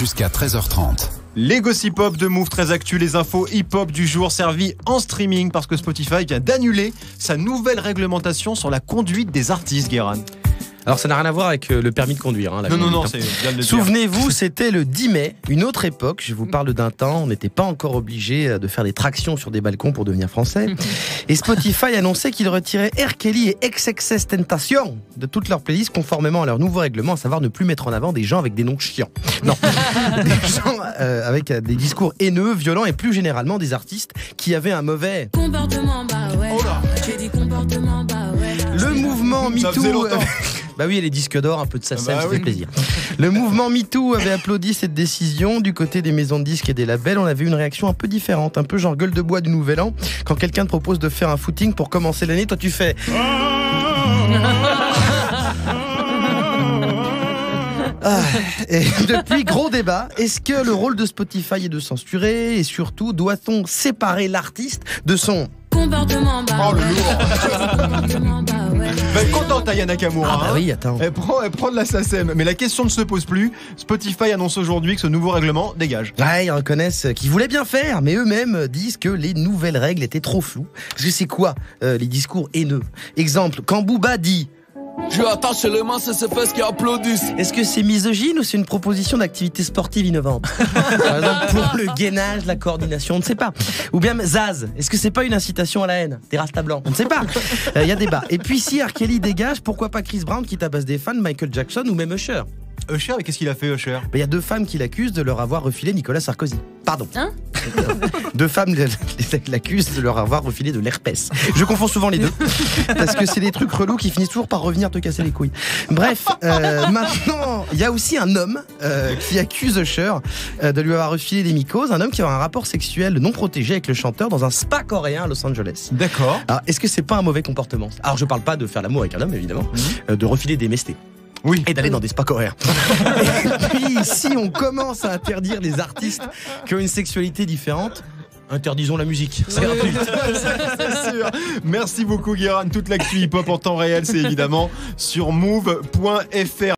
jusqu'à 13h30. Les gossip hop de Move, très actu, les infos hip-hop du jour servies en streaming parce que Spotify vient d'annuler sa nouvelle réglementation sur la conduite des artistes, Guéran. Alors ça n'a rien à voir avec le permis de conduire. Non, c'est bien de le dire. Souvenez-vous, c'était le 10 mai, une autre époque. Je vous parle d'un temps, on n'était pas encore obligé de faire des tractions sur des balcons pour devenir français. Et Spotify annonçait qu'il retirait R. Kelly et XXXTentacion de toutes leurs playlists conformément à leur nouveau règlement, à savoir ne plus mettre en avant des gens avec des noms chiants. Non, des gens avec des discours haineux, violents et plus généralement des artistes qui avaient un mauvais comportement. J'ai dit comportement, Le mouvement Ça faisait MeToo. longtemps. Bah oui, et les disques d'or, un peu de SACEM, ça oui. fait plaisir. Le mouvement MeToo avait applaudi cette décision. Du côté des maisons de disques et des labels, on avait une réaction un peu différente, un peu genre gueule de bois du Nouvel An. Quand quelqu'un te propose de faire un footing pour commencer l'année, toi tu fais... Et depuis, gros débat, est-ce que le rôle de Spotify est de censurer? Et surtout, doit-on séparer l'artiste de son... comportement, Oh le lourd. Bah, content Aya Nakamura. Ah bah oui, attends. Elle prend de la SACEM. Mais la question ne se pose plus. Spotify annonce aujourd'hui que ce nouveau règlement dégage. Ouais, ils reconnaissent qu'ils voulaient bien faire, mais eux-mêmes disent que les nouvelles règles étaient trop floues. Parce que c'est quoi les discours haineux? Exemple, quand Booba dit... Je lui attache les mains, c'est ses fesses qui applaudissent. Est-ce que c'est misogyne ou c'est une proposition d'activité sportive innovante? Par exemple, pour le gainage, la coordination, on ne sait pas. Ou bien Zaz, est-ce que c'est pas une incitation à la haine? Des Rasta blancs, on ne sait pas. Il y a débat. Et puis si R. Kelly dégage, pourquoi pas Chris Brown qui tabasse des fans, Michael Jackson ou même Usher? Usher, mais qu'est-ce qu'il a fait, Usher? Il y a deux femmes qui l'accusent de leur avoir refilé Nicolas Sarkozy. Pardon. Hein? Deux femmes l'accusent de leur avoir refilé de l'herpès. Je confonds souvent les deux. Parce que c'est des trucs relous qui finissent toujours par revenir te casser les couilles. Bref, maintenant, il y a aussi un homme qui accuse Usher de lui avoir refilé des mycoses. Un homme qui a un rapport sexuel non protégé avec le chanteur dans un spa coréen à Los Angeles. D'accord. Alors, est-ce que c'est pas un mauvais comportement? Alors, je parle pas de faire l'amour avec un homme, évidemment, de refiler des mestés. Oui. Et d'aller dans des spas coréens. Et puis, si on commence à interdire les artistes qui ont une sexualité différente, interdisons la musique. C'est gratuit. C'est sûr. Merci beaucoup, Guéran. Toute l'actu hip-hop en temps réel, c'est évidemment sur move.fr.